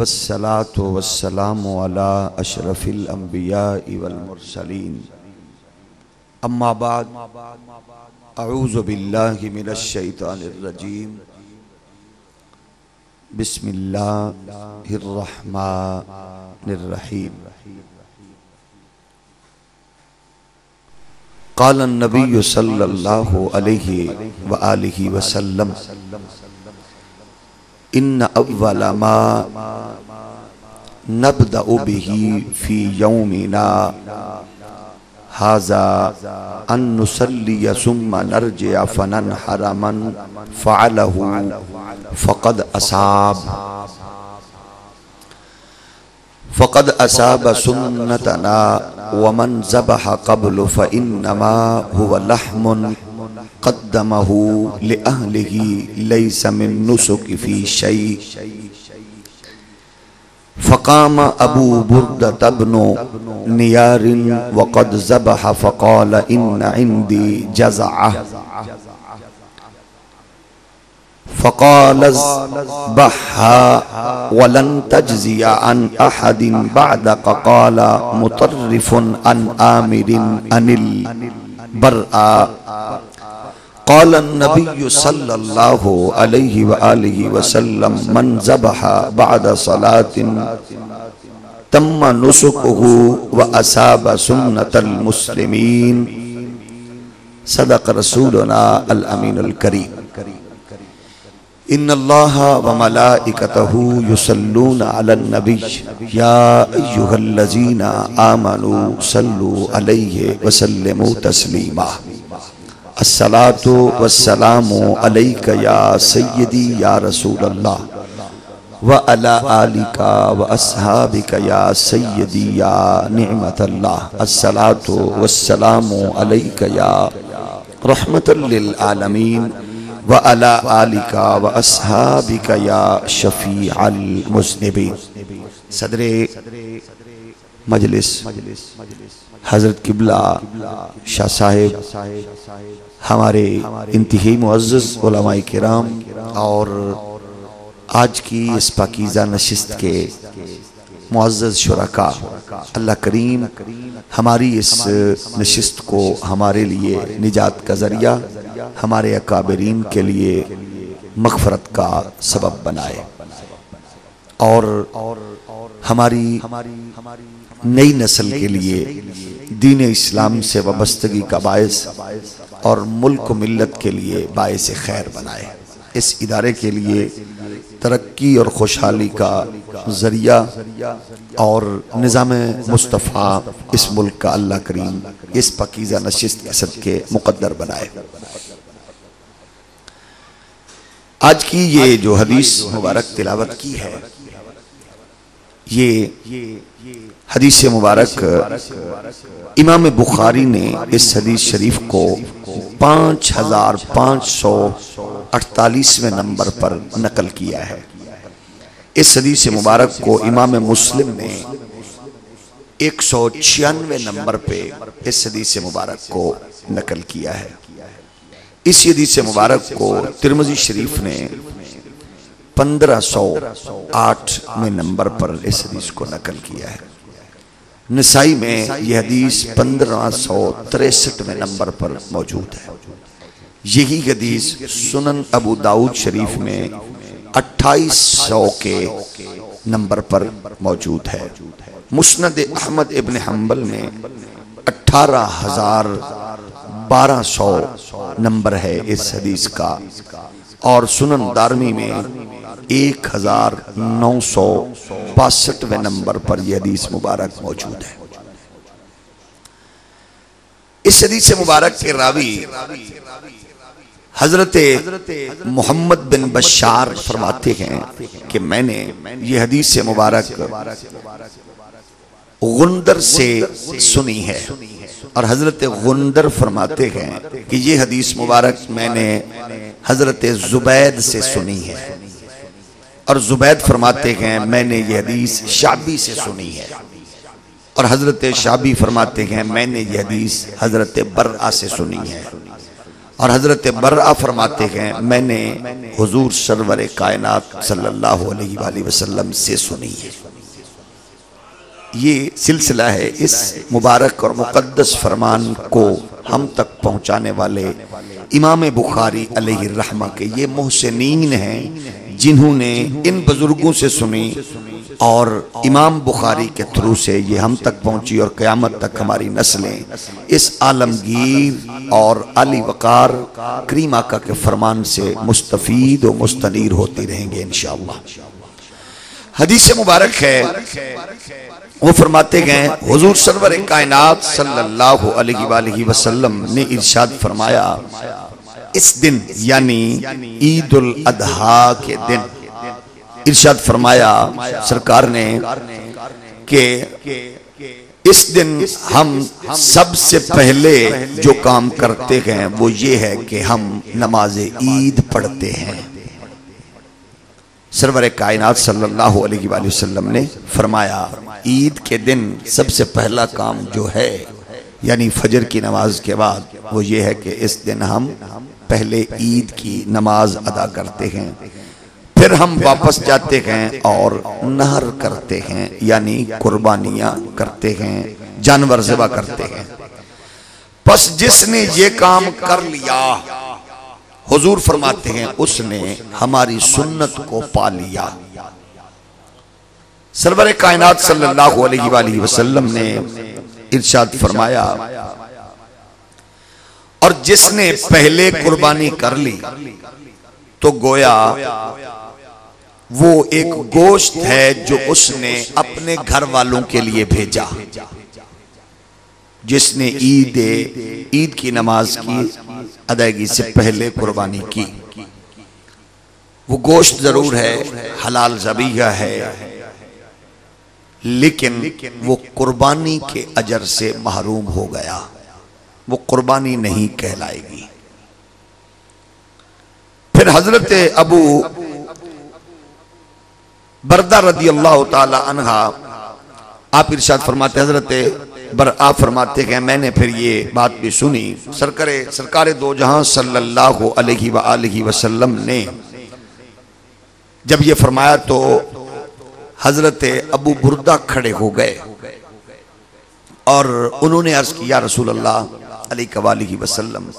والصلاة والسلام على أشرف الأنبياء والمرسلين أما بعد أعوذ بالله من الشيطان الرجيم بسم الله الرحمن الرحيم قال النبي صلى الله عليه وآله وسلم إن أول ما نبدأ به في يومنا هذا أن نصلي ثم نرجع فننحر من فعله فقد أصاب سنتنا ومن ذبح قبل فإنما هو لحم قدمه لأهله ليس من نسك في شيء. فقام أبو بردة بن نيار وقد ذبح فقال إن عندي جزعة فقال اذبحها ولن تجزي عن أحد بعدك. قال مطرف عن آمر عن البراء قال النبي صلى الله عليه وآله وسلم من ذبح بعد صلاة تم نسكه وأصاب سنة المسلمين. صدق رسولنا الأمين الكريم. إن الله وملائكته يصلون على النبي يا أيها الذين آمنوا صلوا عليه وسلموا تسليما. الصلاة والسلام عليك يا سيدي يا رسول الله وعلى آلك وأصحابك يا سيدي يا نعمة الله. الصلاة والسلام عليك يا رحمة للعالمين وعلى آلك وأصحابك يا شفيع المذنبين. صدر مجلس حضرت قبلہ شاہ صاحب، ہمارے انتہائی معزز علماء کرام، اور آج کی اس پاکیزہ نشست کے معزز شرکاء، اللہ کریم ہماری اس نشست کو ہمارے لیے نجات کا ذریعہ، ہمارے اکابرین کے لیے مغفرت کا سبب بنائے، اور ہماری نئی نسل کے لیے دین اسلام سے وابستگی کا باعث اور ملک و ملت کے لیے باعث خیر بنائے، اس ادارے کے لیے ترقی اور خوشحالی کا ذریعہ اور نظام مصطفیٰ اس ملک کا اللہ کریم اس پاکیزہ نشست کے صدقے مقدر بنائے۔ آج کی یہ جو حدیث مبارک تلاوت کی ہے، یہ حدیث مبارک امام بخاری نے اس حدیث شریف کو 5548 نمبر پر نقل کیا ہے۔ اس حدیث مبارک کو امام مسلم نے 196 نمبر پہ اس حدیث مبارک کو نقل کیا ہے۔ اس حدیث مبارک کو ترمذی شریف نے 1508 نمبر پر اس حدیث کو نقل کیا ہے۔ نسائی میں یہ حدیث 1563 نمبر پر موجود ہے۔ یہی حدیث سنن ابو داؤد شریف میں 2800 کے نمبر پر موجود ہے۔ مسند احمد ابن حنبل میں 18212 نمبر ہے اس حدیث کا، اور سنن دارمی میں 1962 نمبر پر یہ حدیث مبارک موجود ہے۔ اس حدیث مبارک کے راوی حضرت محمد بن بشار فرماتے ہیں کہ میں نے یہ حدیث مبارک غندر سے سنی ہے، اور حضرت غندر فرماتے ہیں کہ یہ حدیث مبارک میں نے حضرت زبید سے سنی ہے، اور زبید فرماتے ہیں میں نے یہ حدیث شعبی سے سنی ہے، اور حضرت شعبی فرماتے ہیں میں نے یہ حدیث حضرت برآ سے سنی ہے، اور حضرت برہ فرماتے ہیں میں نے حضور سرور کائنات صلی اللہ علیہ وآلہ وسلم سے سنی ہے۔ یہ سلسلہ ہے اس مبارک اور مقدس فرمان کو ہم تک پہنچانے والے امام بخاری علیہ الرحمہ کے یہ محسنین ہیں جنہوں نے ان بزرگوں سے سنی اور امام بخاری کے تھرو سے یہ ہم تک پہنچی اور قیامت تک ہماری نسلیں اس عالمگیر اور عالی وقار کریم آقا کے فرمان سے مستفید و مستنیر ہوتی رہیں گے انشاءاللہ۔ حدیث مبارک ہے، وہ فرماتے گئے حضور سرور کائنات صلی اللہ علیہ وآلہ وسلم نے ارشاد فرمایا اس دن یعنی عید الاضحیٰ کے دن ارشاد فرمایا سرکار نے کہ اس دن ہم سب سے پہلے جو کام کرتے ہیں وہ یہ ہے کہ ہم نماز عید پڑھتے ہیں۔ سرور کائنات صلی اللہ علیہ وآلہ وسلم نے فرمایا عید کے دن سب سے پہلا کام جو ہے یعنی فجر کی نماز کے بعد وہ یہ ہے کہ اس دن ہم پہلے عید کی نماز ادا کرتے ہیں، پھر ہم واپس جاتے ہیں اور نہر کرتے ہیں یعنی قربانیاں کرتے ہیں، جانور ذبح کرتے ہیں۔ پس جس نے یہ کام کر لیا حضور فرماتے ہیں اس نے ہماری سنت کو پا لیا۔ سرور کائنات صلی اللہ علیہ وآلہ وسلم نے ارشاد فرمایا اور جس نے پہلے قربانی کر لی تو گویا وہ ایک گوشت ہے جو اس نے اپنے گھر والوں کے لیے بھیجا۔ جس نے عید کی نماز کی ادائیگی سے پہلے قربانی کی وہ گوشت ضرور ہے، حلال ذبیحہ ہے، لیکن وہ قربانی کے اجر سے محروم ہو گیا، وہ قربانی نہیں کہلائے گی۔ پھر حضرت ابو بردہ رضی اللہ تعالی عنہ آپ ارشاد فرماتے ہیں، حضرت آپ فرماتے ہیں میں نے پھر یہ بات بھی سنی سرکار دو جہاں صلی اللہ علیہ وآلہ وسلم نے جب یہ فرمایا تو حضرت ابو بردہ کھڑے ہو گئے اور انہوں نے عرض کیا رسول اللہ علیہ وآلہ وسلم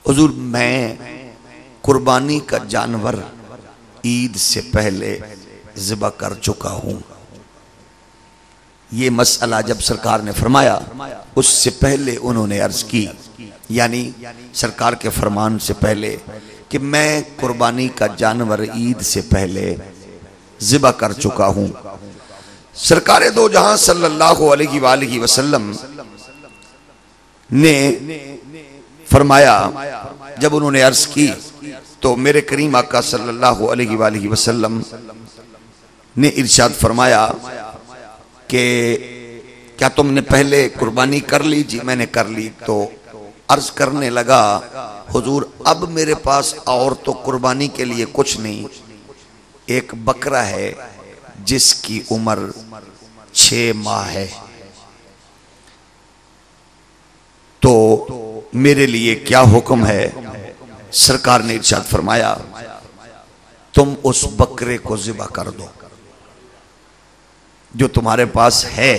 حضور میں قربانی کا جانور عید سے پہلے ذبح کر چکا ہوں۔ یہ مسئلہ جب سرکار نے فرمایا اس سے پہلے انہوں نے عرض کی یعنی سرکار کے فرمان سے پہلے کہ میں قربانی کا جانور عید سے پہلے ذبح کر چکا ہوں۔ سرکار دو جہاں صلی اللہ علیہ وآلہ وسلم نے فرمایا جب انہوں نے عرض کی تو میرے کریم آقا صلی اللہ علیہ وآلہ وسلم نے ارشاد فرمایا کہ کیا تم نے پہلے قربانی کر لی؟ جی میں نے کر لی۔ تو عرض کرنے لگا حضور اب میرے پاس اور تو قربانی کے لیے کچھ نہیں، ایک بکرا ہے جس کی عمر 6 ماہ ہے، تو میرے لیے کیا حکم ہے؟ سرکار نے ارشاد فرمایا تم اس بکرے کو ذبح کر دو، جو تمہارے پاس ہے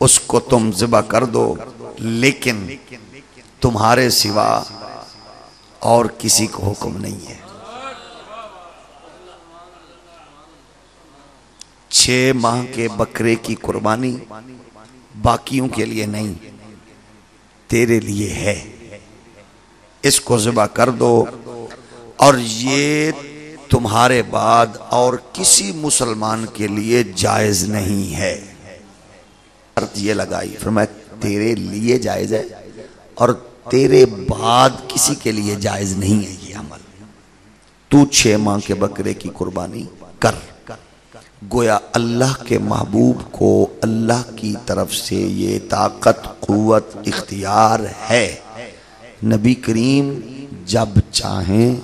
اس کو تم ذبح کر دو، لیکن تمہارے سوا اور کسی کو حکم نہیں ہے۔ 6 ماہ کے بکرے کی قربانی باقیوں کے لیے نہیں، تیرے لیے ہے، اس کو ذبح کر دو، اور یہ تمہارے بعد اور کسی مسلمان کے لیے جائز نہیں ہے۔ شرط یہ لگائی فرمایا تیرے لیے جائز ہے اور تیرے بعد کسی کے لیے جائز نہیں ہے یہ عمل، تو 6 ماہ کے بکرے کی قربانی کر۔ گویا اللہ کے محبوب کو اللہ کی طرف سے یہ طاقت قوت اختیار ہے، نبی کریم جب چاہیں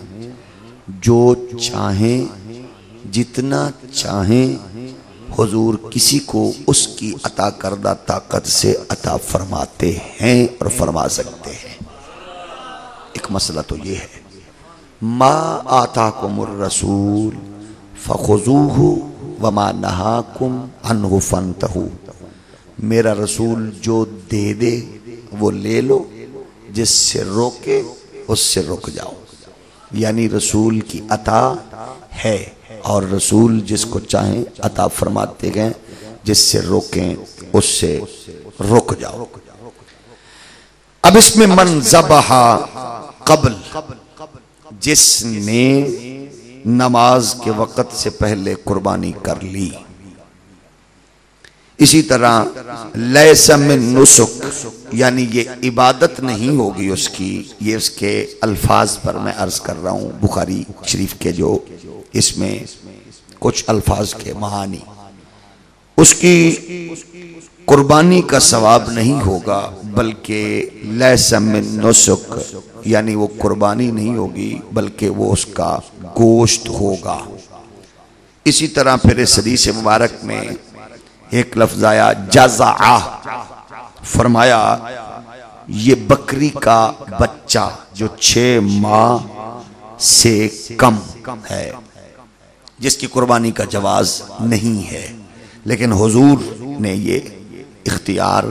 جو چاہیں جتنا چاہیں حضور کسی کو اس کی عطا کردہ طاقت سے عطا فرماتے ہیں اور فرما سکتے ہیں۔ ایک مسئلہ تو یہ ہے، ما آتاکم الرسول فخذوہ وما نہاکم عنہ فانتہوا، میرا رسول جو دے دے وہ لے لو، جس سے روکے اس سے رک جاؤ۔ یعنی رسول کی عطا ہے اور رسول جس کو چاہیں عطا فرماتے گئے، جس سے روکیں اس سے رک جاؤ۔ اب اس میں من ذبح قبل، جس نے نماز کے وقت سے پہلے قربانی کر لی۔ اسی طرح لیس من نسک، یعنی یہ عبادت نہیں ہوگی اس کی، یہ اس کے الفاظ پر میں عرض کر رہا ہوں، بخاری شریف کے جو اس میں کچھ الفاظ کے معانی، اس کی قربانی کا ثواب نہیں ہوگا، بلکہ لیس من نسک، یعنی وہ قربانی نہیں ہوگی بلکہ وہ اس کا گوشت ہوگا۔ اسی طرح پھر اس حدیث مبارک میں ایک لفظ آیا جزعہ، فرمایا یہ بکری کا بچہ جو 6 ماہ سے کم ہے، جس کی قربانی کا جواز نہیں ہے، لیکن حضور نے یہ اختیار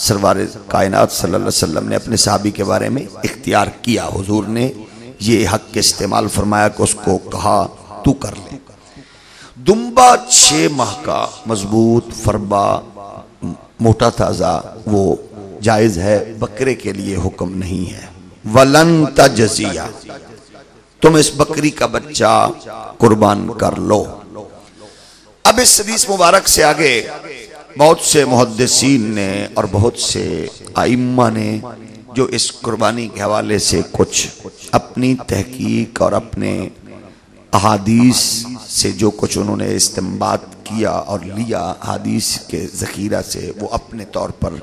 سرور کائنات صلی اللہ علیہ وسلم نے اپنے صحابی کے بارے میں اختیار کیا۔ حضور نے یہ حق کے استعمال فرمایا کہ اس کو کہا تو کر لے۔ دمبا 6 ماہ کا مضبوط فربا موٹا تازہ وہ جائز ہے، بکرے کے لیے حکم نہیں ہے۔ وَلَن تَجْزِيَ، تم اس بکری کا بچہ قربان کر لو۔ اب اس حدیث مبارک سے آگے بہت سے محدثین نے اور بہت سے ائمہ نے جو اس قربانی کے حوالے سے کچھ اپنی تحقیق اور اپنے احادیث سے جو کچھ انہوں نے استنباط کیا اور لیا حدیث کے ذخیرہ سے، وہ اپنے طور پر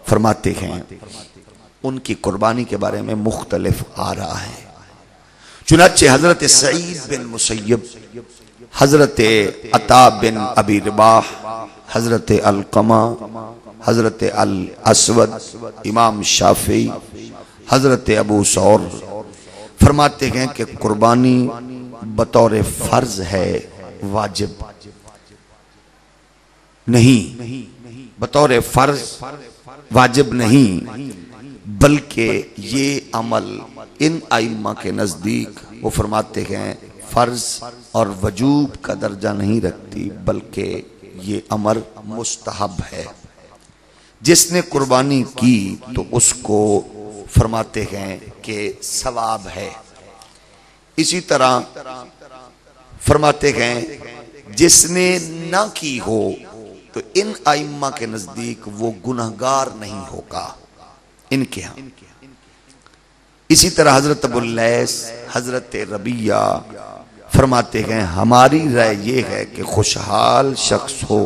فرماتے ہیں۔ ان کی قربانی کے بارے میں مختلف آ رہا ہے۔ چنانچہ حضرت سعید بن مسیب، حضرت عطا بن ابی رباح، حضرت علقمہ، حضرت الاسود، امام شافعی، حضرت ابو ثور فرماتے ہیں کہ قربانی بطور فرض ہے، واجب نہیں، بطور فرض واجب نہیں، بلکہ یہ عمل ان ائمہ کے نزدیک وہ فرماتے ہیں فرض اور وجوب کا درجہ نہیں رکھتی، بلکہ یہ امر مستحب ہے۔ جس نے قربانی کی تو اس کو فرماتے ہیں کہ ثواب ہے۔ اسی طرح فرماتے ہیں جس نے نہ کی ہو تو ان ائمہ کے نزدیک وہ گنہگار نہیں ہوگا ان کے ہاں۔ اسی طرح حضرت ابو اللیث، حضرت ربیہ فرماتے ہیں ہماری رائے یہ ہے کہ خوشحال شخص ہو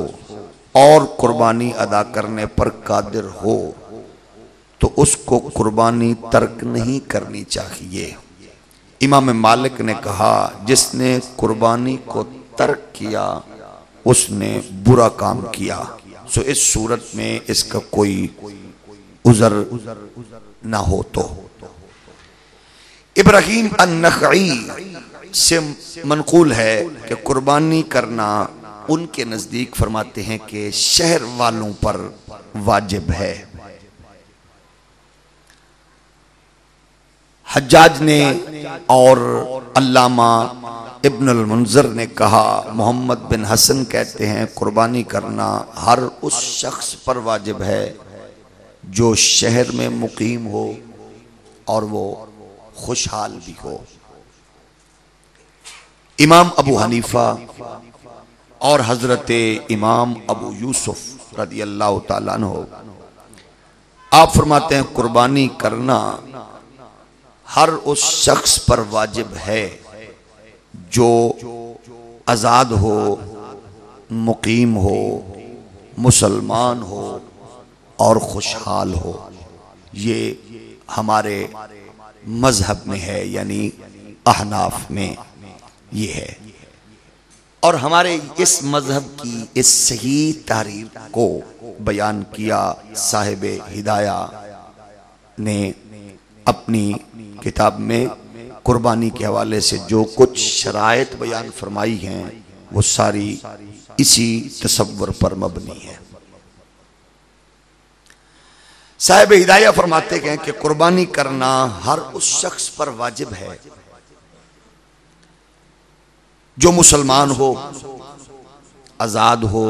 اور قربانی ادا کرنے پر قادر ہو تو اس کو قربانی ترک نہیں کرنی چاہیے۔ امام مالک نے کہا جس نے قربانی کو ترک کیا اس نے برا کام کیا، سو اس صورت میں اس کا کوئی عذر نہ ہو۔ تو ابراہیم النخعی سے منقول ہے کہ قربانی کرنا ان کے نزدیک فرماتے ہیں کہ شہر والوں پر واجب ہے۔ حجاج نے اور علامہ ابن المنذر نے کہا، محمد بن حسن کہتے ہیں قربانی کرنا ہر اس شخص پر واجب ہے جو شہر میں مقیم ہو اور وہ خوشحال بھی ہو۔ امام ابو حنیفہ اور حضرت امام ابو یوسف رضی اللہ تعالیٰ عنہ آپ فرماتے ہیں قربانی کرنا ہر اس شخص پر واجب ہے جو آزاد ہو، مقیم ہو، مسلمان ہو اور خوشحال ہو۔ یہ ہمارے مذہب میں ہے، یعنی احناف میں یہ ہے۔ اور ہمارے اس مذہب کی اس صحیح تعریف کو بیان کیا صاحب ہدایہ نے اپنی کتاب میں قربانی کے حوالے سے جو کچھ شرائط بیان فرمائی ہیں وہ ساری اسی تصور پر مبنی ہے۔ صاحب ہدایہ فرماتے ہیں کہ قربانی کرنا ہر اس شخص پر واجب ہے جو مسلمان ہو، آزاد ہو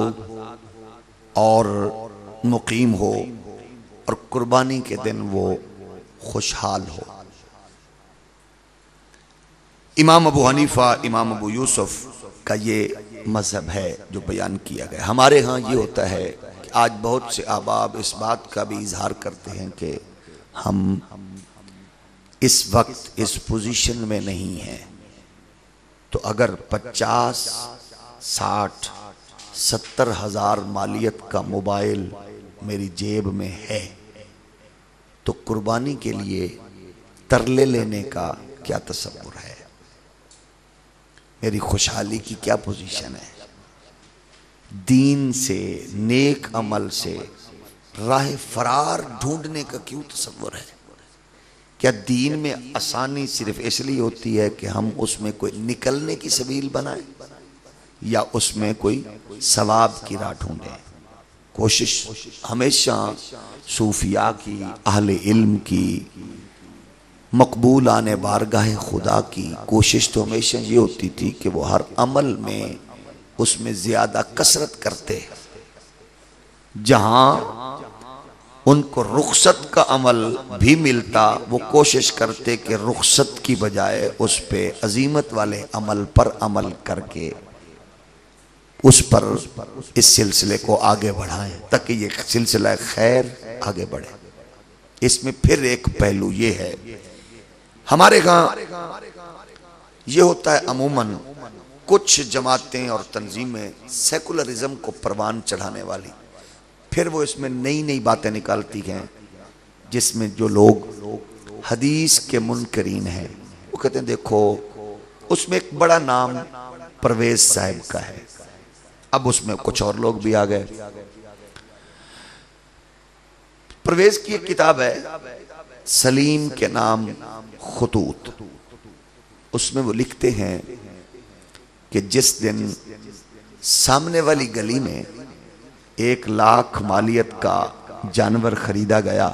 اور مقیم ہو، اور قربانی کے دن وہ خوشحال ہو۔ امام ابو حنیفہ، امام ابو یوسف کا یہ مذہب ہے جو بیان کیا گیا۔ ہمارے ہاں یہ ہوتا ہے کہ آج بہت سے احباب اس بات کا بھی اظہار کرتے ہیں کہ ہم اس وقت اس پوزیشن میں نہیں ہیں، تو اگر 50، 60، 70 ہزار مالیت کا موبائل میری جیب میں ہے تو قربانی کے لیے ترلے لینے کا کیا تصور ہے؟ میری خوشحالی کی کیا پوزیشن ہے؟ دین سے، نیک عمل سے راہ فرار ڈھونڈنے کا کیوں تصور ہے؟ کیا دین میں آسانی صرف اس لیے ہوتی ہے کہ ہم اس میں کوئی نکلنے کی سبیل بنائیں یا اس میں کوئی ثواب کی راہ ڈھونڈیں؟ کوشش ہمیشہ صوفیاء کی، اہل علم کی، مقبول آنے بارگاہ خدا کی کوشش تو ہمیشہ یہ ہوتی تھی کہ وہ ہر عمل میں اس میں زیادہ کثرت کرتے، جہاں ان کو رخصت کا عمل بھی ملتا وہ کوشش کرتے کہ رخصت کی بجائے اس پہ عظیمت والے عمل پر عمل کر کے اس پر اس سلسلے کو آگے بڑھائیں تاکہ یہ سلسلہ خیر آگے بڑھے۔ اس میں پھر ایک پہلو یہ ہے، ہمارے ہاں یہ ہوتا ہے عموماً کچھ جماعتیں اور تنظیمیں سیکولرزم کو پروان چڑھانے والی، پھر وہ اس میں نئی نئی باتیں نکالتی ہیں جس میں جو لوگ حدیث کے منکرین ہیں وہ کہتے ہیں دیکھو اس میں ایک بڑا نام پرویز صاحب کا ہے، اب اس میں کچھ اور لوگ بھی آ گئے۔ پرویز کی ایک کتاب ہے سلیم کے نام خطوط، اس میں وہ لکھتے ہیں کہ جس دن سامنے والی گلی میں 1,00,000 مالیت کا جانور خریدا گیا،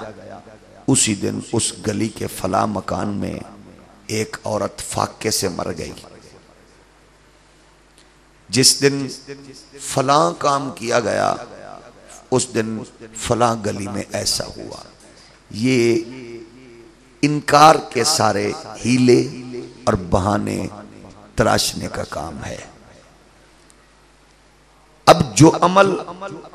اسی دن اس گلی کے فلاں مکان میں ایک عورت فاقے سے مر گئی۔ جس دن فلاں کام کیا گیا اس دن فلاں گلی میں ایسا ہوا۔ یہ انکار کے سارے ہیلے اور بہانے تراشنے کا کام ہے۔ اب جو عمل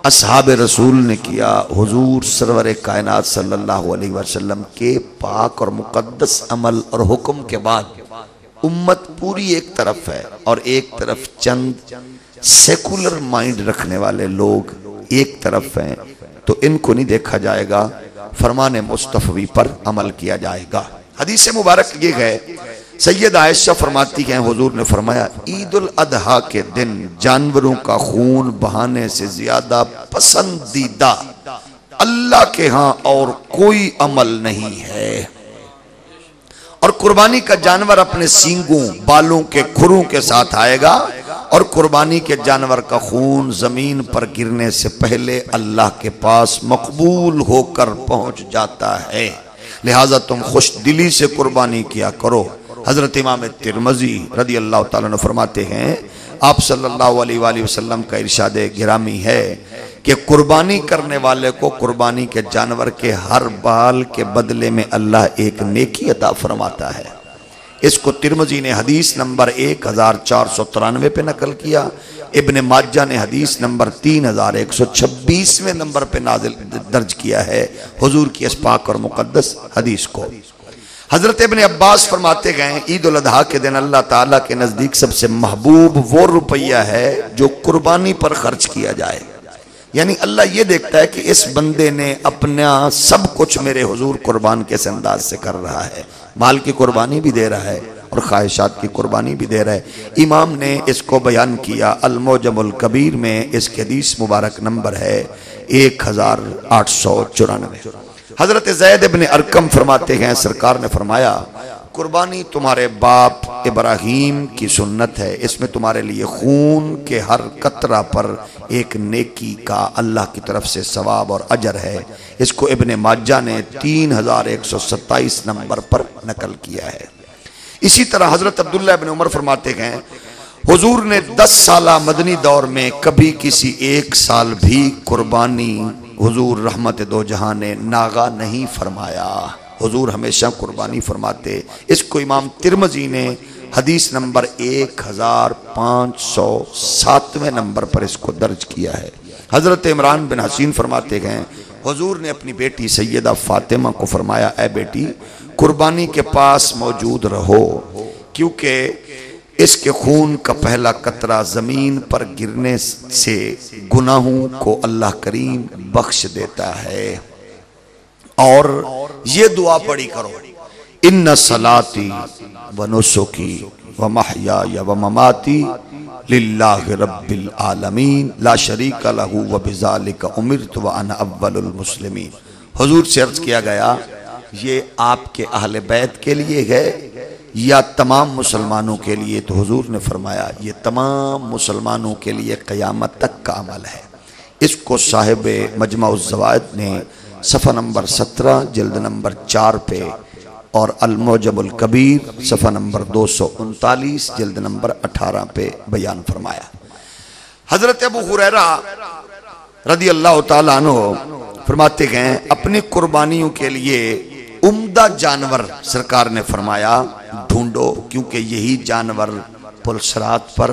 اصحاب رسول نے کیا، حضور سرور کائنات صلی اللہ علیہ وسلم کے پاک اور مقدس عمل اور حکم کے بعد امت پوری ایک طرف ہے اور ایک طرف چند سیکولر مائنڈ رکھنے والے لوگ ایک طرف ہیں، تو ان کو نہیں دیکھا جائے گا، فرمان مصطفی پر عمل کیا جائے گا۔ حدیث مبارک یہ ہے، سید عائشہ فرماتی ہیں حضور نے فرمایا عید الاضحیٰ کے دن جانوروں کا خون بہانے سے زیادہ پسندیدہ اللہ کے ہاں اور کوئی عمل نہیں ہے، اور قربانی کا جانور اپنے سینگوں بالوں کے کھروں کے ساتھ آئے گا، اور قربانی کے جانور کا خون زمین پر گرنے سے پہلے اللہ کے پاس مقبول ہو کر پہنچ جاتا ہے، لہٰذا تم خوش دلی سے قربانی کیا کرو۔ حضرت امام ترمذی رضی اللہ تعالیٰ عنہ فرماتے ہیں آپ صلی اللہ علیہ وآلہ وسلم کا ارشاد گرامی ہے کہ قربانی کرنے والے کو قربانی کے جانور کے ہر بال کے بدلے میں اللہ ایک نیکی عطا فرماتا ہے۔ اس کو ترمذی نے حدیث نمبر 1493 پہ نقل کیا، ابن ماجہ نے حدیث نمبر 3126 نمبر پہ درج کیا ہے حضور کی اس پاک اور مقدس حدیث کو۔ حضرت ابن عباس فرماتے گئے عید الاضحیٰ کے دن اللہ تعالیٰ کے نزدیک سب سے محبوب وہ روپیہ ہے جو قربانی پر خرچ کیا جائے، یعنی اللہ یہ دیکھتا ہے کہ اس بندے نے اپنا سب کچھ میرے حضور قربان کس انداز سے کر رہا ہے، مال کی قربانی بھی دے رہا ہے اور خواہشات کی قربانی بھی دے رہا ہے۔ امام نے اس کو بیان کیا المعجم الکبیر میں، اس کے حدیث مبارک نمبر ہے 1894۔ حضرت زید بن ارقم فرماتے ہیں سرکار نے فرمایا قربانی تمہارے باپ ابراہیم کی سنت ہے، اس میں تمہارے لیے خون کے ہر قطرہ پر ایک نیکی کا اللہ کی طرف سے ثواب اور اجر ہے۔ اس کو ابن ماجہ نے 3127 نمبر پر نقل کیا ہے۔ اسی طرح حضرت عبداللہ بن عمر فرماتے ہیں حضور نے 10 سالہ مدنی دور میں کبھی کسی ایک سال بھی قربانی حضور رحمت دو جہاں نے ناغا نہیں فرمایا، حضور ہمیشہ قربانی فرماتے۔ اس کو امام ترمذی نے حدیث نمبر 1507 نمبر پر اس کو درج کیا ہے۔ حضرت عمران بن حسین فرماتے ہیں حضور نے اپنی بیٹی سیدہ فاطمہ کو فرمایا اے بیٹی قربانی کے پاس موجود رہو، کیونکہ اس کے خون کا پہلا قطرہ زمین پر گرنے سے گناہوں کو اللہ کریم بخش دیتا ہے۔ اور یہ دعا پڑھی کرو ان صلاتی و نسکی و محیای و مماتی للہ رب العالمین لا شریک لہ و بذالک امرت وانا اول المسلمین۔ حضور سے عرض کیا گیا یہ آپ کے اہل بیت کے لیے ہے یا تمام مسلمانوں کے لیے؟ تو حضور نے فرمایا یہ تمام مسلمانوں کے لیے قیامت تک کا عمل ہے۔ اس کو صاحب مجمع الزوائد نے صفحہ نمبر 17 جلد نمبر 4 پہ اور المعجم الکبیر صفحہ نمبر 239 جلد نمبر 18 پہ بیان فرمایا۔ حضرت ابو ہریرہ رضی اللہ تعالیٰ عنہ فرماتے ہیں اپنی قربانیوں کے لیے عمدہ جانور سرکار نے فرمایا ڈھونڈو، کیونکہ یہی جانور پلسرات پر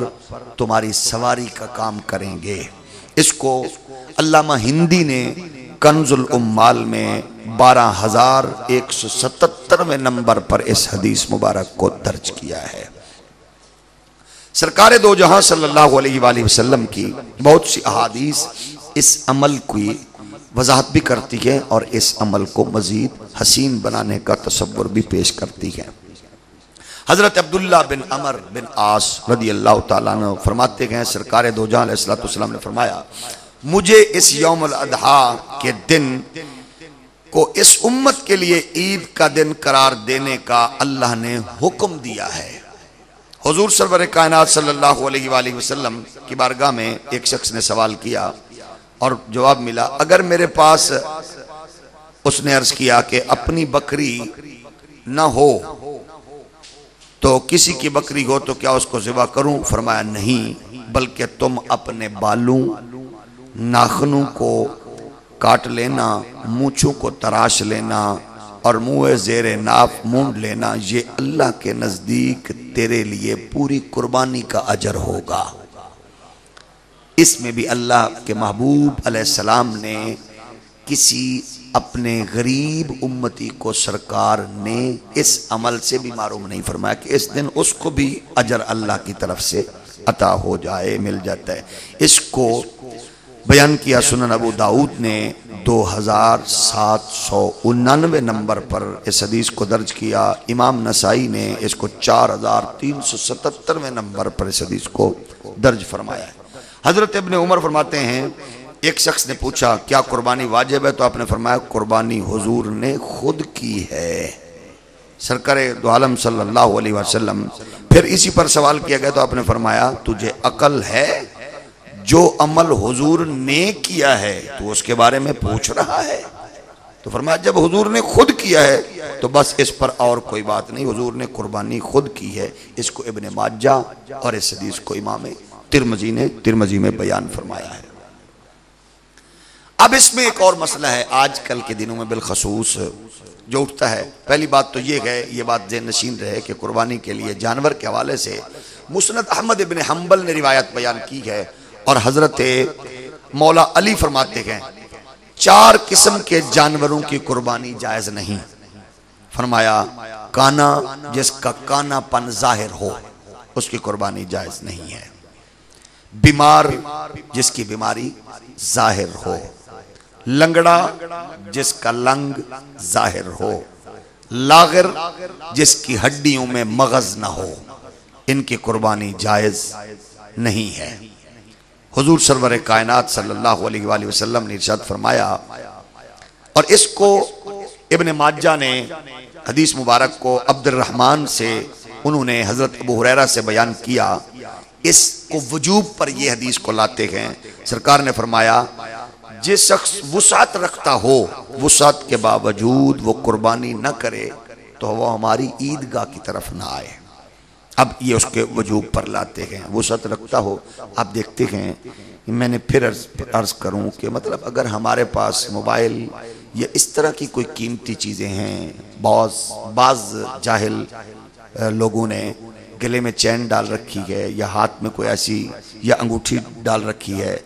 تمہاری سواری کا کام کریں گے۔ اس کو علامہ ہندی نے کنز الامال میں 12177 نمبر پر اس حدیث مبارک کو درج کیا ہے۔ سرکار دو جہاں صلی اللہ علیہ وآلہ وسلم کی بہت سی احادیث اس عمل کی وضاحت بھی کرتی ہے اور اس عمل کو مزید حسین بنانے کا تصور بھی پیش کرتی ہے۔ حضرت عبداللہ بن عمر بن عاص رضی اللہ تعالیٰ عنہ فرماتے ہیں سرکار دو جہاں علیہ السلام نے فرمایا مجھے اس یوم الاضحیٰ کے دن کو اس امت کے لیے عید کا دن قرار دینے کا اللہ نے حکم دیا ہے۔ حضور سرور کائنات صلی اللہ علیہ وآلہ وسلم کی بارگاہ میں ایک شخص نے سوال کیا اور جواب ملا اگر میرے پاس، اس نے عرض کیا کہ اپنی بکری نہ ہو تو کسی کی بکری ہو تو کیا اس کو ذبح کروں؟ فرمایا نہیں، بلکہ تم اپنے بالوں ناخنوں کو کاٹ لینا، مونچھوں کو تراش لینا اور منہ زیر ناف مونڈ لینا، یہ اللہ کے نزدیک تیرے لیے پوری قربانی کا اجر ہوگا۔ اس میں بھی اللہ کے محبوب علیہ السلام نے کسی اپنے غریب امتی کو سرکار نے اس عمل سے بھی معروم نہیں فرمایا کہ اس دن اس کو بھی اجر اللہ کی طرف سے عطا ہو جائے، مل جاتا ہے۔ اس کو بیان کیا سنن ابو داؤد نے 2799 نمبر پر اس حدیث کو درج کیا۔ امام نسائی نے اس کو 4377 نمبر پر اس حدیث کو درج فرمایا ہے۔ حضرت ابن عمر فرماتے ہیں ایک شخص نے پوچھا کیا قربانی واجب ہے؟ تو آپ نے فرمایا قربانی حضور نے خود کی ہے، سرکار دو عالم صلی اللہ علیہ وسلم۔ پھر اسی پر سوال کیا گیا تو آپ نے فرمایا تجھے عقل ہے؟ جو عمل حضور نے کیا ہے تو اس کے بارے میں پوچھ رہا ہے؟ تو فرمایا جب حضور نے خود کیا ہے تو بس اس پر اور کوئی بات نہیں، حضور نے قربانی خود کی ہے۔ اس کو ابن ماجہ اور اس حدیث کو امام ترمذی نے ترمذی میں بیان فرمایا ہے۔ اب اس میں ایک اور مسئلہ ہے آج کل کے دنوں میں بالخصوص جو اٹھتا ہے۔ پہلی بات تو یہ ہے، یہ بات ذہن نشین رہے کہ قربانی کے لیے جانور کے حوالے سے مسند احمد ابن حنبل نے روایت بیان کی ہے اور حضرت مولا علی فرماتے ہیں 4 قسم کے جانوروں کی قربانی جائز نہیں۔ فرمایا کانا، جس کا کانا پن ظاہر ہو اس کی قربانی جائز نہیں ہے، بیمار جس کی بیماری ظاہر ہو، لنگڑا جس کا لنگ ظاہر ہو، لاغر جس کی ہڈیوں میں مغز نہ ہو، ان کی قربانی جائز نہیں ہے۔ حضور سرور کائنات صلی اللہ علیہ وآلہ وسلم نے ارشاد فرمایا اور اس کو ابن ماجہ نے حدیث مبارک کو عبد الرحمن سے انہوں نے حضرت ابو ہریرہ سے بیان کیا، اس کو وجوب پر یہ حدیث کو لاتے ہیں۔ سرکار نے فرمایا جس شخص وسعت رکھتا ہو، وسعت کے باوجود وہ قربانی نہ کرے تو وہ ہماری عیدگاہ کی طرف نہ آئے۔ اب یہ اس کے وجوب پر لاتے ہیں، وسعت رکھتا ہو۔ آپ دیکھتے ہیں، میں نے پھر عرض کروں کہ مطلب اگر ہمارے پاس موبائل یا اس طرح کی کوئی قیمتی چیزیں ہیں، بعض جاہل لوگوں نے گلے میں چین ڈال رکھی ہے یا ہاتھ میں کوئی ایسی یا انگوٹھی ڈال رکھی ہے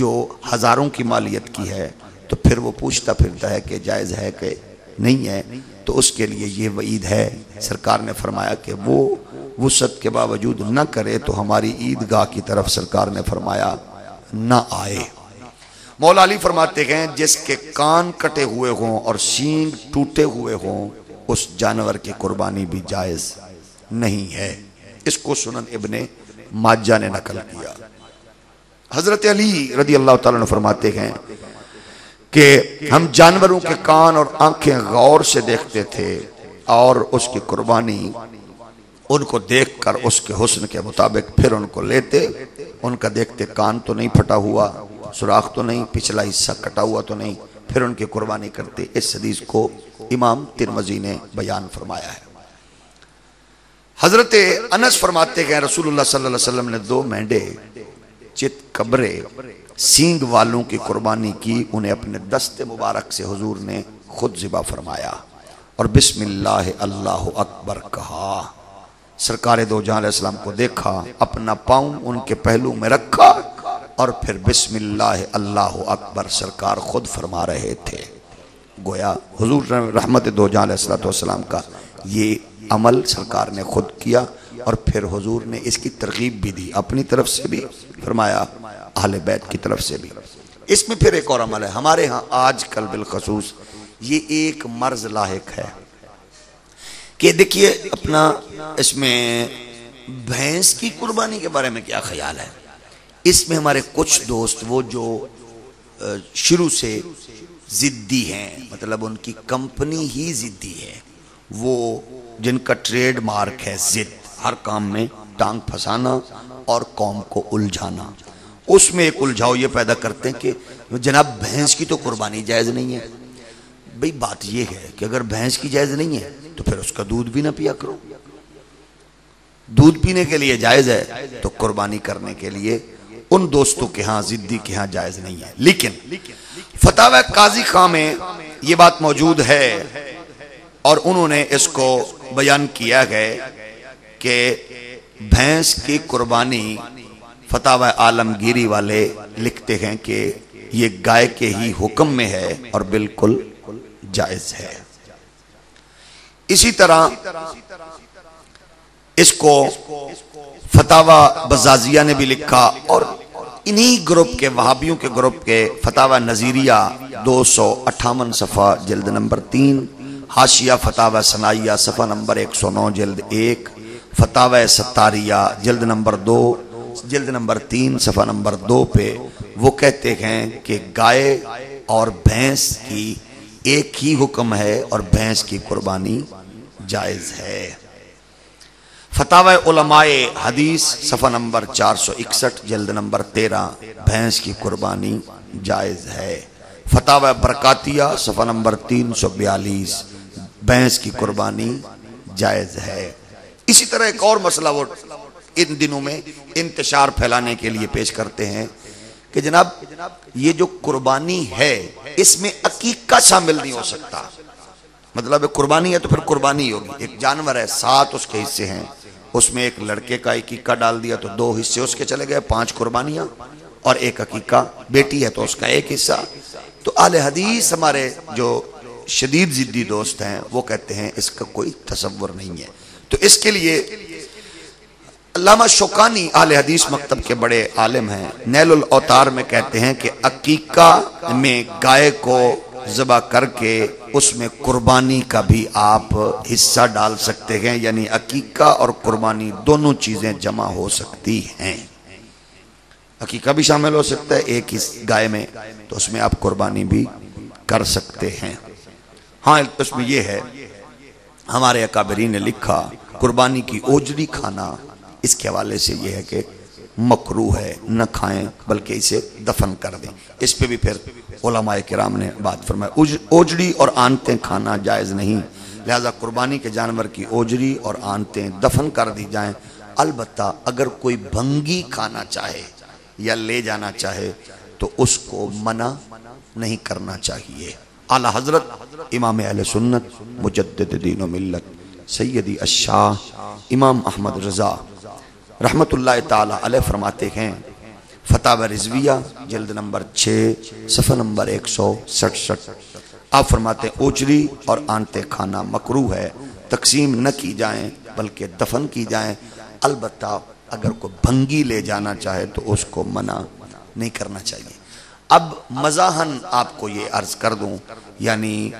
جو ہزاروں کی مالیت کی ہے، تو پھر وہ پوچھتا پھرتا ہے کہ جائز ہے کہ نہیں ہے، تو اس کے لیے یہ وعید ہے۔ سرکار نے فرمایا کہ وہ وسعت کے باوجود نہ کرے تو ہماری عیدگاہ کی طرف سرکار نے فرمایا نہ آئے۔ مولا علی فرماتے ہیں جس کے کان کٹے ہوئے ہوں اور سینگ ٹوٹے ہوئے ہوں اس جانور کی قربانی بھی جائز نہیں ہے۔ اس کو سنن ابن ماجہ نے نقل کیا۔ حضرت علی رضی اللہ تعالیٰ عنہ فرماتے ہیں کہ ہم جانوروں کے کان اور آنکھیں غور سے دیکھتے تھے اور اس کی قربانی ان کو دیکھ کر اس کے حسن کے مطابق پھر ان کو لیتے، ان کا دیکھتے کان تو نہیں پھٹا ہوا، سوراخ تو نہیں، پچھلا حصہ کٹا ہوا تو نہیں، پھر ان کی قربانی کرتے۔ اس حدیث کو امام ترمذی نے بیان فرمایا ہے۔ حضرت انس فرماتے ہیں رسول اللہ صلی اللہ علیہ وسلم نے 2 مینڈے چت کبرے سینگ والوں کی قربانی کی، انہیں اپنے دست مبارک سے حضور نے خود ذبح فرمایا اور بسم اللہ اللہ اکبر کہا۔ سرکار دو جہاں علیہ السلام کو دیکھا، اپنا پاؤں ان کے پہلو میں رکھا اور پھر بسم اللہ اللہ اکبر سرکار خود فرما رہے تھے۔ گویا حضور رحمت دو جہاں علیہ السلام کا یہ عمل سرکار نے خود کیا اور پھر حضور نے اس کی ترغیب بھی دی، اپنی طرف سے بھی فرمایا، اہل بیت کی طرف سے بھی۔ اس میں پھر ایک اور عمل ہے ہمارے ہاں آج کل بالخصوص، یہ ایک مرض لاحق ہے کہ دیکھیے اپنا اس میں بھینس کی قربانی کے بارے میں کیا خیال ہے۔ اس میں ہمارے کچھ دوست وہ جو شروع سے ضدی ہیں، مطلب ان کی کمپنی ہی ضدی ہے، وہ جن کا ٹریڈ مارک ہے ضد، ہر کام میں ٹانگ پھنسانا اور قوم کو الجھانا، اس میں ایک الجھاؤ یہ پیدا کرتے ہیں کہ جناب بھینس کی تو قربانی جائز نہیں ہے۔ بھئی بات یہ ہے کہ اگر بھینس کی جائز نہیں ہے تو پھر اس کا دودھ بھی نہ پیا کرو، دودھ پینے کے لیے جائز ہے تو قربانی کرنے کے لیے ان دوستوں کے ہاں ضدی کے ہاں جائز نہیں ہے۔ لیکن فتاوی قاضی خاں میں یہ بات موجود ہے اور انہوں نے اس کو بیان کیا ہے کہ بھینس کی قربانی فتاوی عالمگیری والے لکھتے ہیں کہ یہ گائے کے ہی حکم میں ہے اور بالکل جائز ہے۔ اسی طرح اس کو فتاوی بزازیہ نے بھی لکھا اور انہی گروپ کے وہابیوں کے گروپ کے فتاوی نظیریہ 258 صفحہ جلد نمبر 3، حاشیہ فتاوی ثنائیہ صفحہ نمبر 109 جلد 1، فتاوی ستاریہ جلد نمبر 2 جلد نمبر 3 صفحہ نمبر 2 پہ وہ کہتے ہیں کہ گائے اور بھینس کی ایک ہی حکم ہے اور بھینس کی قربانی جائز ہے۔ فتاوی علماء حدیث صفحہ نمبر 461 جلد نمبر 13 بھینس کی قربانی جائز ہے۔ فتاوی برکاتیہ صفحہ نمبر 342 بھینس کی قربانی جائز ہے۔ اسی طرح ایک اور مسئلہ وہ ان دنوں میں انتشار پھیلانے کے لیے پیش کرتے ہیں کہ جناب یہ جو قربانی ہے اس میں عقیقہ شامل نہیں ہو سکتا، مطلب قربانی ہے تو پھر قربانی ہوگی، ایک جانور ہے 7 اس کے حصے ہیں، اس میں ایک لڑکے کا عقیقہ ڈال دیا تو 2 حصے اس کے چلے گئے، 5 قربانیاں، اور ایک عقیقہ بیٹی ہے تو اس کا ایک حصہ۔ تو اہل حدیث ہمارے جو شدید ضدی دوست ہیں وہ کہتے ہیں اس کا کوئی تصور نہیں ہے۔ تو اس کے لیے علامہ شوکانی اہل حدیث مکتب کے بڑے عالم ہیں، نیل الاوتار میں کہتے ہیں کہ عقیقہ میں گائے کو ذبح کر کے اس میں قربانی کا بھی آپ حصہ ڈال سکتے ہیں، یعنی عقیقہ اور قربانی دونوں چیزیں جمع ہو سکتی ہیں، عقیقہ بھی شامل ہو سکتا ہے ایک اس گائے میں، تو اس میں آپ قربانی بھی کر سکتے ہیں۔ ہاں اس میں یہ ہے، ہمارے اکابرین نے لکھا قربانی کی اوجری کھانا اس کے حوالے سے یہ ہے کہ مکروہ ہے، نہ کھائیں بلکہ اسے دفن کر دیں۔ اس پہ بھی پھر علماء کرام نے بات فرمائی، اوجری اور آنتیں کھانا جائز نہیں، لہذا قربانی کے جانور کی اوجری اور آنتیں دفن کر دی جائیں۔ البتہ اگر کوئی بھنگی کھانا چاہے یا لے جانا چاہے تو اس کو منع نہیں کرنا چاہیے۔ اعلیٰ حضرت امام اہل سنت مجدد دین و ملت سیدی الشاہ امام احمد رضا رحمت اللہ تعالی علیہ فرماتے ہیں، فتاوی رضویہ جلد نمبر 6 صفحہ نمبر 167، آپ فرماتے ہیں اوجری اور آنتیں کھانا مکروہ ہے، تقسیم نہ کی جائیں بلکہ دفن کی جائیں۔ البتہ اگر کوئی بھنگی لے جانا چاہے تو اس کو منع نہیں کرنا چاہیے۔ اب مزاحن آپ کو یہ عرض کر دوں، یعنی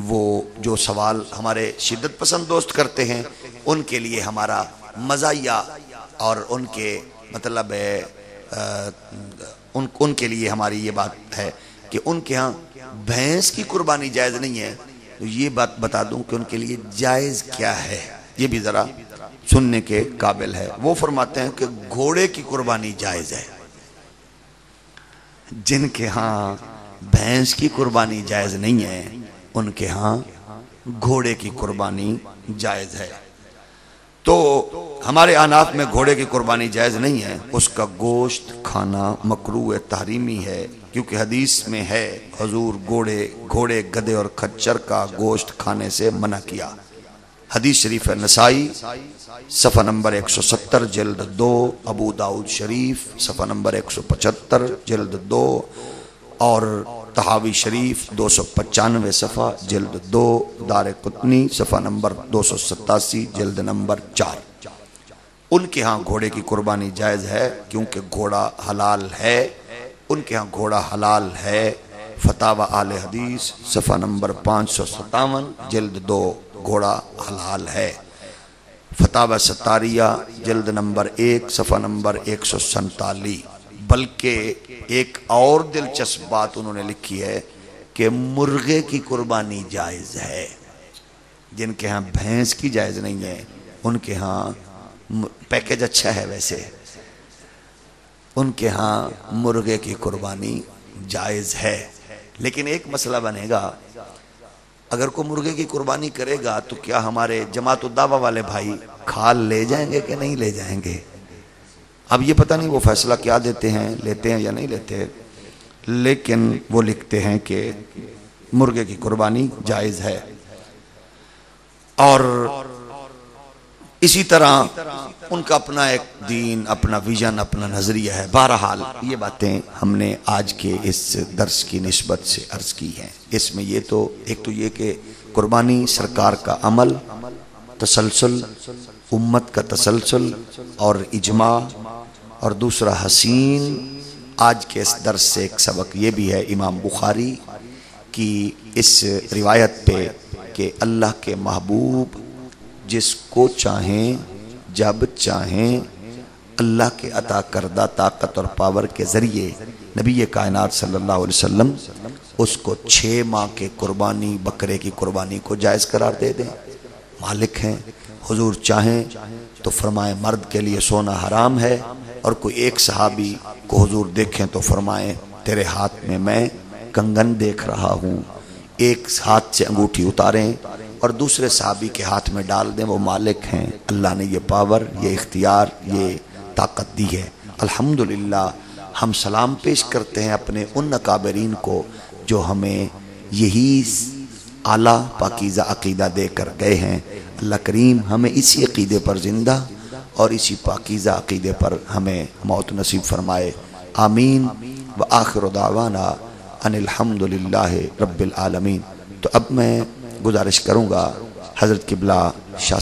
وہ جو سوال ہمارے شدت پسند دوست کرتے ہیں ان کے لیے ہمارا مزاحیہ اور ان کے مطلب ان کے لیے ہماری یہ بات ہے کہ ان کے ہاں بھینس کی قربانی جائز نہیں ہے، تو یہ بات بتا دوں کہ ان کے لیے جائز کیا ہے، یہ بھی ذرا سننے کے قابل ہے۔ وہ فرماتے ہیں کہ گھوڑے کی قربانی جائز ہے۔ جن کے ہاں بھینس کی قربانی جائز نہیں ہے ان کے ہاں گھوڑے کی قربانی جائز ہے۔ تو ہمارے احناف میں گھوڑے کی قربانی جائز نہیں ہے، اس کا گوشت کھانا مکروہ تحریمی ہے، کیونکہ حدیث میں ہے حضور گھوڑے گدھے اور خچر کا گوشت کھانے سے منع کیا۔ حدیث شریف ہے نسائی صفحہ نمبر 170 جلد 2، ابو داؤد شریف صفحہ نمبر 175 جلد 2، اور طحاوی شریف 295 صفحہ جلد 2، دارقطنی صفحہ نمبر 287 جلد نمبر 4۔ ان کے ہاں گھوڑے کی قربانی جائز ہے کیونکہ گھوڑا حلال ہے، ان کے ہاں گھوڑا حلال ہے۔ فتاوی اہل حدیث صفحہ نمبر 557 جلد 2، گھوڑا حلال ہے۔ فتاوی ستاریہ جلد نمبر 1 صفحہ نمبر 147۔ بلکہ ایک اور دلچسپ بات انہوں نے لکھی ہے کہ مرغے کی قربانی جائز ہے۔ جن کے ہاں بھینس کی جائز نہیں ہے ان کے ہاں پیکج اچھا ہے، ویسے ان کے ہاں مرغے کی قربانی جائز ہے۔ لیکن ایک مسئلہ بنے گا، اگر کوئی مرغے کی قربانی کرے گا تو کیا ہمارے جماعت الدعوہ والے بھائی کھال لے جائیں گے کہ نہیں لے جائیں گے؟ اب یہ پتہ نہیں وہ فیصلہ کیا دیتے ہیں، لیتے ہیں یا نہیں لیتے، لیکن وہ لکھتے ہیں کہ مرغے کی قربانی جائز ہے۔ اور اسی طرح ان کا اپنا ایک دین، اپنا ویژن، اپنا نظریہ ہے۔ بہرحال یہ باتیں ہم نے آج کے اس درس کی نسبت سے عرض کی ہیں۔ اس میں یہ تو ایک تو یہ کہ قربانی سرکار کا عمل، تسلسل، امت کا تسلسل اور اجماع، اور دوسرا حسین آج کے اس درس سے ایک سبق یہ بھی ہے امام بخاری کی اس روایت پہ کہ اللہ کے محبوب جس کو چاہیں جب چاہیں اللہ کے عطا کردہ طاقت اور پاور کے ذریعے نبی کائنات صلی اللہ علیہ وسلم اس کو 6 ماہ کے قربانی بکرے کی قربانی کو جائز قرار دے دیں۔ مالک ہیں، حضور چاہیں تو فرمائیں مرد کے لیے سونا حرام ہے، اور کوئی ایک صحابی کو حضور دیکھیں تو فرمائیں تیرے ہاتھ میں میں کنگن دیکھ رہا ہوں، ایک ہاتھ سے انگوٹھی اتاریں اور دوسرے صحابی کے ہاتھ میں ڈال دیں، وہ مالک ہیں۔ اللہ نے یہ پاور، یہ اختیار، یہ طاقت دی ہے۔ الحمدللہ ہم سلام پیش کرتے ہیں اپنے ان اکابرین کو جو ہمیں یہی اعلیٰ پاکیزہ عقیدہ دے کر گئے ہیں۔ اللہ کریم ہمیں اسی عقیدے پر زندہ اور اسی پاکیزہ عقیدے پر ہمیں موت نصیب فرمائے، آمین۔ وآخر دعوانا ان الحمدللہ رب العالمین۔ تو اب میں گزارش کروں گا حضرت قبلہ شاہ